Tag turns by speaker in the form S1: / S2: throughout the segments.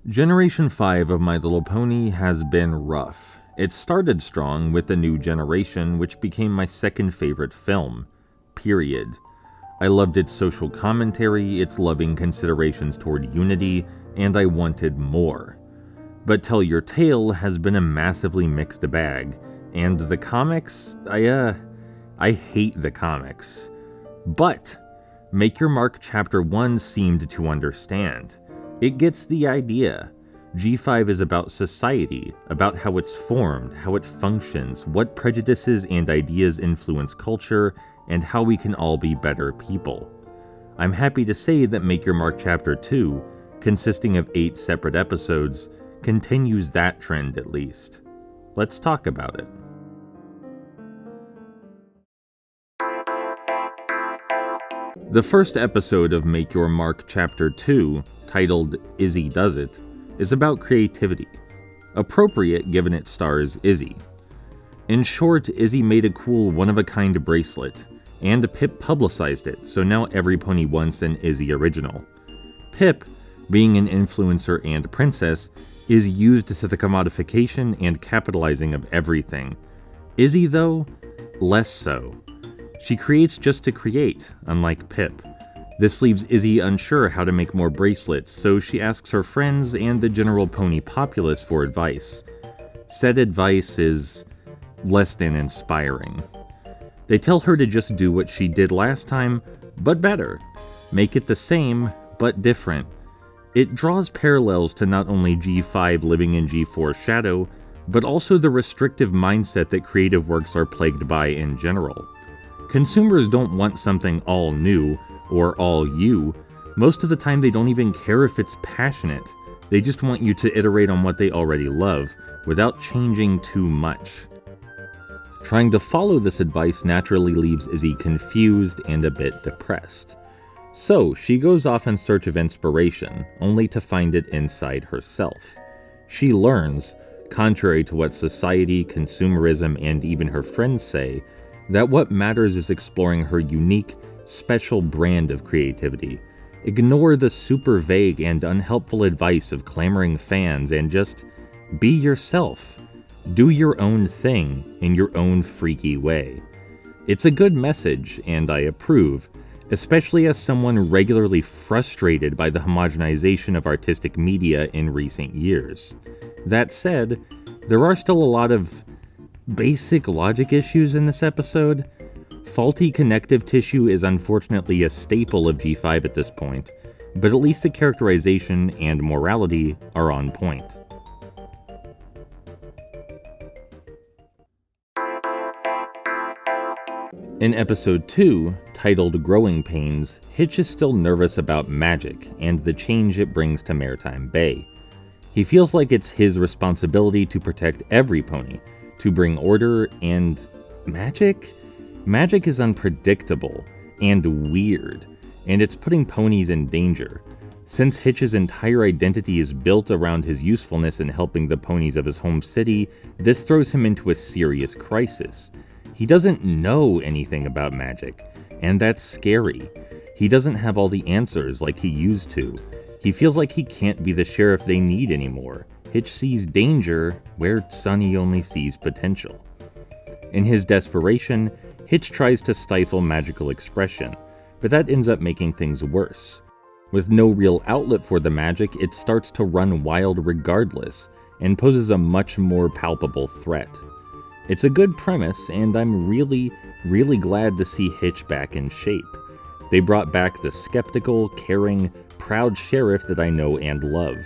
S1: Generation 5 of My Little Pony has been rough. It started strong with The New Generation, which became my second favorite film. Period. I loved its social commentary, its loving considerations toward unity, and I wanted more. But Tell Your Tale has been a massively mixed bag, and the comics, I hate the comics. But Make Your Mark Chapter 1 seemed to understand. It gets the idea. G5 is about society, about how it's formed, how it functions, what prejudices and ideas influence culture, and how we can all be better people. I'm happy to say that Make Your Mark Chapter 2, consisting of 8 separate episodes, continues that trend at least. Let's talk about it. The first episode of Make Your Mark Chapter 2, titled Izzy Does It, is about creativity. Appropriate given it stars Izzy. In short, Izzy made a cool one-of-a-kind bracelet, and Pip publicized it, so now every pony wants an Izzy original. Pip, being an influencer and princess, is used to the commodification and capitalizing of everything. Izzy, though, less so. She creates just to create, unlike Pip. This leaves Izzy unsure how to make more bracelets, so she asks her friends and the general pony populace for advice. Said advice is less than inspiring. They tell her to just do what she did last time, but better. Make it the same, but different. It draws parallels to not only G5 living in G4 shadow, but also the restrictive mindset that creative works are plagued by in general. Consumers don't want something all new, or all you. Most of the time they don't even care if it's passionate. They just want you to iterate on what they already love, without changing too much. Trying to follow this advice naturally leaves Izzy confused and a bit depressed. So she goes off in search of inspiration, only to find it inside herself. She learns, contrary to what society, consumerism, and even her friends say, that what matters is exploring her unique, special brand of creativity. Ignore the super vague and unhelpful advice of clamoring fans and just be yourself. Do your own thing in your own freaky way. It's a good message, and I approve, especially as someone regularly frustrated by the homogenization of artistic media in recent years. That said, there are still a lot of basic logic issues in this episode. Faulty connective tissue is unfortunately a staple of G5 at this point, but at least the characterization and morality are on point. In episode 2, titled Growing Pains, Hitch is still nervous about magic and the change it brings to Maritime Bay. He feels like it's his responsibility to protect every pony, to bring order and magic? Magic is unpredictable and weird, and it's putting ponies in danger. Since Hitch's entire identity is built around his usefulness in helping the ponies of his home city, this throws him into a serious crisis. He doesn't know anything about magic, and that's scary. He doesn't have all the answers like he used to. He feels like he can't be the sheriff they need anymore. Hitch sees danger where Sunny only sees potential. In his desperation, Hitch tries to stifle magical expression, but that ends up making things worse. With no real outlet for the magic, it starts to run wild regardless, and poses a much more palpable threat. It's a good premise, and I'm really glad to see Hitch back in shape. They brought back the skeptical, caring, proud sheriff that I know and love.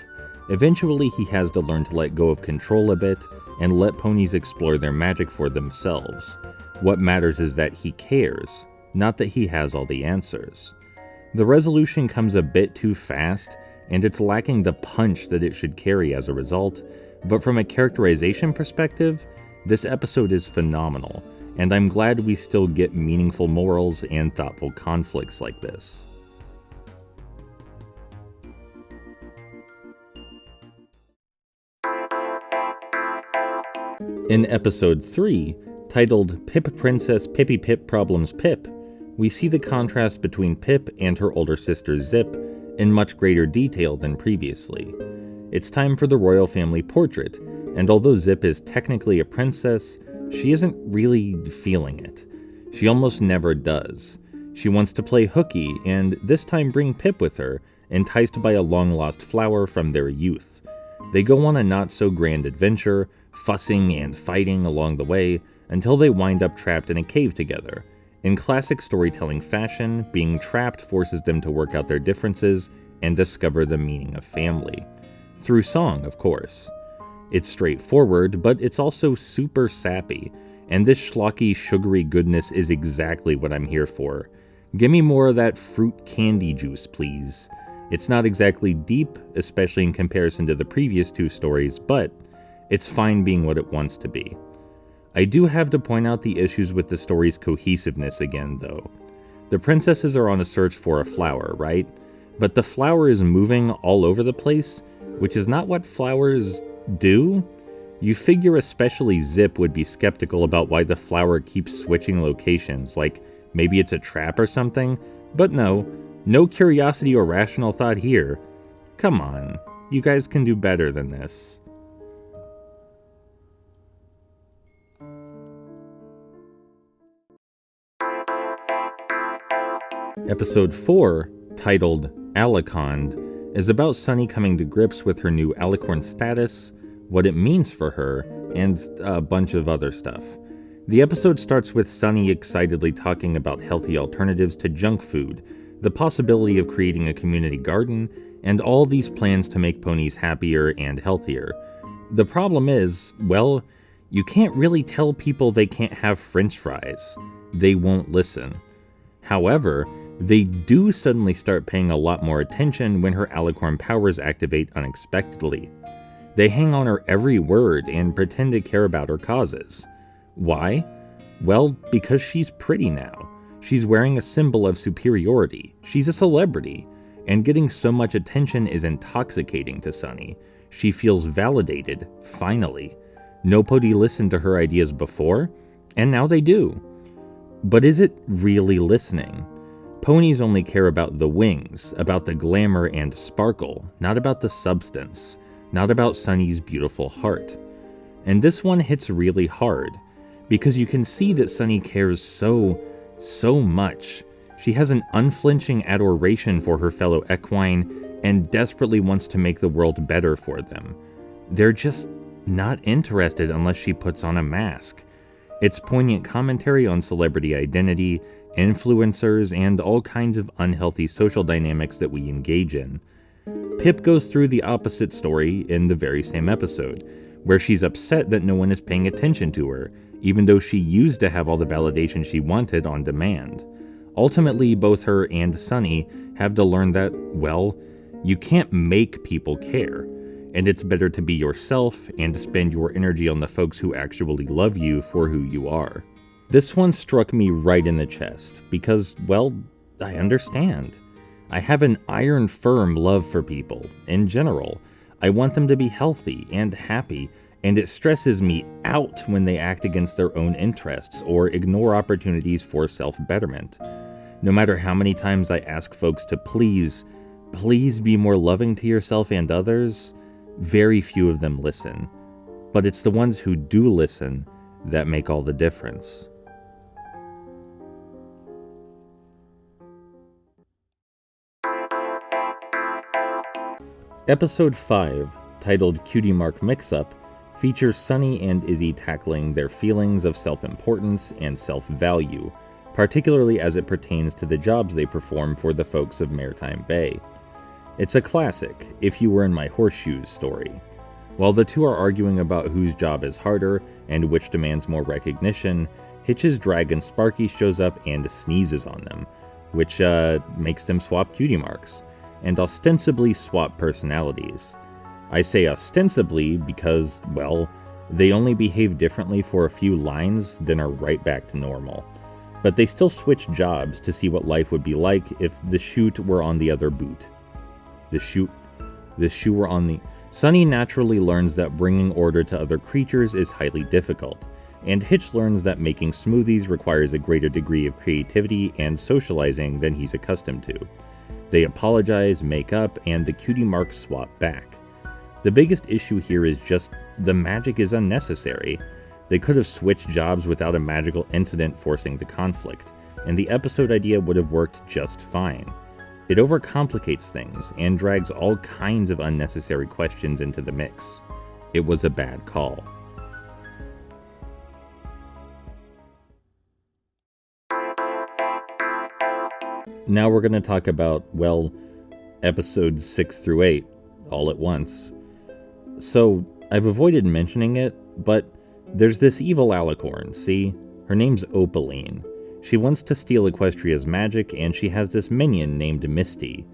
S1: Eventually, he has to learn to let go of control a bit, and let ponies explore their magic for themselves. What matters is that he cares, not that he has all the answers. The resolution comes a bit too fast, and it's lacking the punch that it should carry as a result, but from a characterization perspective, this episode is phenomenal, and I'm glad we still get meaningful morals and thoughtful conflicts like this. In episode 3, titled Pip Princess Pippy Pip Problems Pip, we see the contrast between Pip and her older sister Zip in much greater detail than previously. It's time for the royal family portrait, and although Zip is technically a princess, she isn't really feeling it. She almost never does. She wants to play hooky, and this time bring Pip with her, enticed by a long-lost flower from their youth. They go on a not-so-grand adventure, fussing and fighting along the way, until they wind up trapped in a cave together. In classic storytelling fashion, being trapped forces them to work out their differences and discover the meaning of family. Through song, of course. It's straightforward, but it's also super sappy, and this schlocky, sugary goodness is exactly what I'm here for. Give me more of that fruit candy juice, please. It's not exactly deep, especially in comparison to the previous two stories, but it's fine being what it wants to be. I do have to point out the issues with the story's cohesiveness again, though. The princesses are on a search for a flower, right? But the flower is moving all over the place, which is not what flowers do. You figure especially Zip would be skeptical about why the flower keeps switching locations, like maybe it's a trap or something, but no curiosity or rational thought here. Come on, you guys can do better than this. Episode 4, titled AliConned, is about Sunny coming to grips with her new AliConned status, what it means for her, and a bunch of other stuff. The episode starts with Sunny excitedly talking about healthy alternatives to junk food, the possibility of creating a community garden, and all these plans to make ponies happier and healthier. The problem is, well, you can't really tell people they can't have French fries. They won't listen. However, they do suddenly start paying a lot more attention when her AliConned powers activate unexpectedly. They hang on her every word and pretend to care about her causes. Why? Well, because she's pretty now. She's wearing a symbol of superiority. She's a celebrity. And getting so much attention is intoxicating to Sunny. She feels validated, finally. Nobody listened to her ideas before, and now they do. But is it really listening? Ponies only care about the wings, about the glamour and sparkle, not about the substance, not about Sunny's beautiful heart. And this one hits really hard, because you can see that Sunny cares so much. She has an unflinching adoration for her fellow equine and desperately wants to make the world better for them. They're just not interested unless she puts on a mask. It's poignant commentary on celebrity identity, influencers, and all kinds of unhealthy social dynamics that we engage in. Pip goes through the opposite story in the very same episode, where she's upset that no one is paying attention to her, even though she used to have all the validation she wanted on demand. Ultimately, both her and Sunny have to learn that, well, you can't make people care, and it's better to be yourself and to spend your energy on the folks who actually love you for who you are. This one struck me right in the chest, because, well, I understand. I have an iron firm love for people, in general. I want them to be healthy and happy, and it stresses me out when they act against their own interests or ignore opportunities for self-betterment. No matter how many times I ask folks to please be more loving to yourself and others, very few of them listen. But it's the ones who do listen that make all the difference. Episode 5, titled Cutie Mixup, features Sunny and Izzy tackling their feelings of self-importance and self-value, particularly as it pertains to the jobs they perform for the folks of Maritime Bay. It's a classic, if you were in my horseshoes story. While the two are arguing about whose job is harder and which demands more recognition, Hitch's dragon Sparky shows up and sneezes on them, which makes them swap cutie marks, and ostensibly swap personalities. I say ostensibly because, well, they only behave differently for a few lines, then are right back to normal. But they still switch jobs to see what life would be like if the chute were on the other boot. The shoe were on the... Sunny naturally learns that bringing order to other creatures is highly difficult, and Hitch learns that making smoothies requires a greater degree of creativity and socializing than he's accustomed to. They apologize, make up, and the cutie marks swap back. The biggest issue here is just the magic is unnecessary. They could have switched jobs without a magical incident forcing the conflict, and the episode idea would have worked just fine. It overcomplicates things and drags all kinds of unnecessary questions into the mix. It was a bad call. Now we're going to talk about, well, episodes 6 through 8 all at once. So, I've avoided mentioning it, but there's this evil AliConned, see? Her name's Opaline. She wants to steal Equestria's magic, and she has this minion named Misty.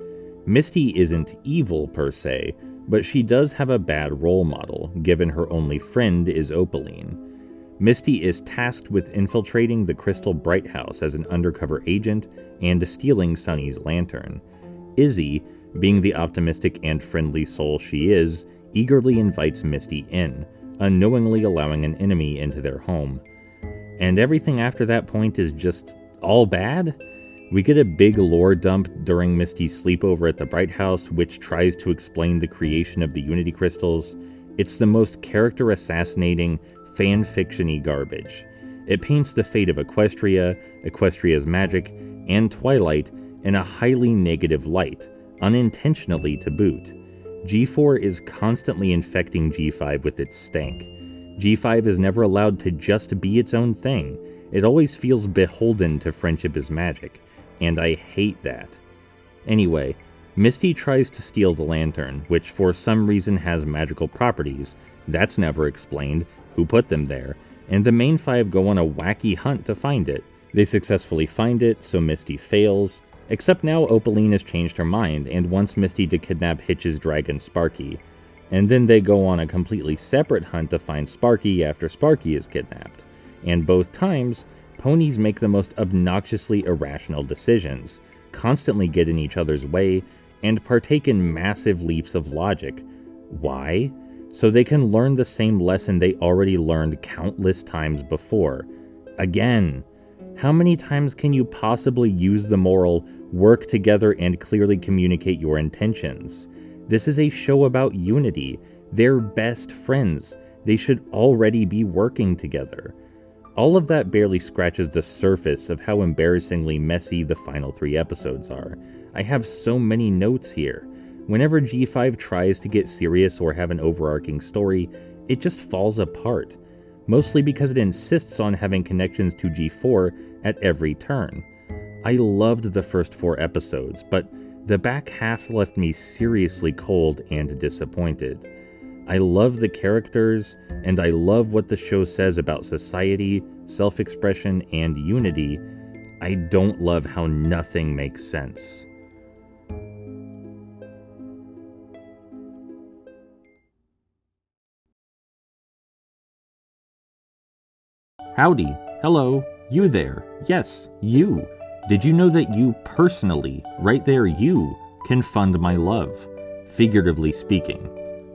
S1: Misty isn't evil per se, but she does have a bad role model, given her only friend is Opaline. Misty is tasked with infiltrating the Crystal Bright House as an undercover agent and stealing Sunny's lantern. Izzy, being the optimistic and friendly soul she is, eagerly invites Misty in, unknowingly allowing an enemy into their home. And everything after that point is just all bad? We get a big lore dump during Misty's sleepover at the Bright House, which tries to explain the creation of the Unity Crystals. It's the most character-assassinating, fan-fiction-y garbage. It paints the fate of Equestria, Equestria's magic, and Twilight in a highly negative light, unintentionally to boot. G4 is constantly infecting G5 with its stank. G5 is never allowed to just be its own thing. It always feels beholden to friendship as magic, and I hate that. Anyway, Misty tries to steal the lantern, which for some reason has magical properties. That's never explained, who put them there, and the main five go on a wacky hunt to find it. They successfully find it, so Misty fails, except now Opaline has changed her mind and wants Misty to kidnap Hitch's dragon Sparky. And then they go on a completely separate hunt to find Sparky after Sparky is kidnapped. And both times, ponies make the most obnoxiously irrational decisions, constantly get in each other's way, and partake in massive leaps of logic. Why? So they can learn the same lesson they already learned countless times before. Again, how many times can you possibly use the moral, work together and clearly communicate your intentions? This is a show about unity. They're best friends. They should already be working together. All of that barely scratches the surface of how embarrassingly messy the final 3 episodes are. I have so many notes here. Whenever G5 tries to get serious or have an overarching story, it just falls apart. Mostly because it insists on having connections to G4 at every turn. I loved the first 4 episodes, but the back half left me seriously cold and disappointed. I love the characters, and I love what the show says about society, self-expression, and unity. I don't love how nothing makes sense. Howdy. Hello. You there. Yes, you. Did you know that you personally, right there you, can fund my love? Figuratively speaking.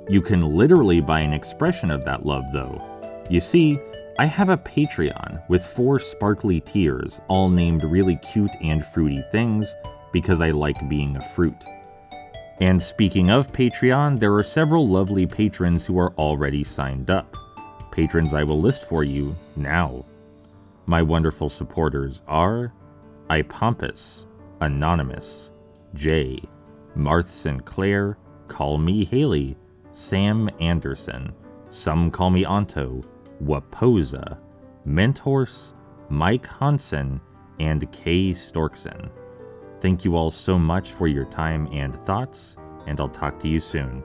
S1: You can literally buy an expression of that love, though. You see, I have a Patreon with 4 sparkly tiers, all named really cute and fruity things, because I like being a fruit. And speaking of Patreon, there are several lovely patrons who are already signed up. Patrons I will list for you now. My wonderful supporters are iPompous, Anonymous, Jay, Marth Sinclair, Call Me Haley, Sam Anderson, Some Call Me Anto, Wapoza, Menthorse, Mike Hansen, and Kay Storkson. Thank you all so much for your time and thoughts, and I'll talk to you soon.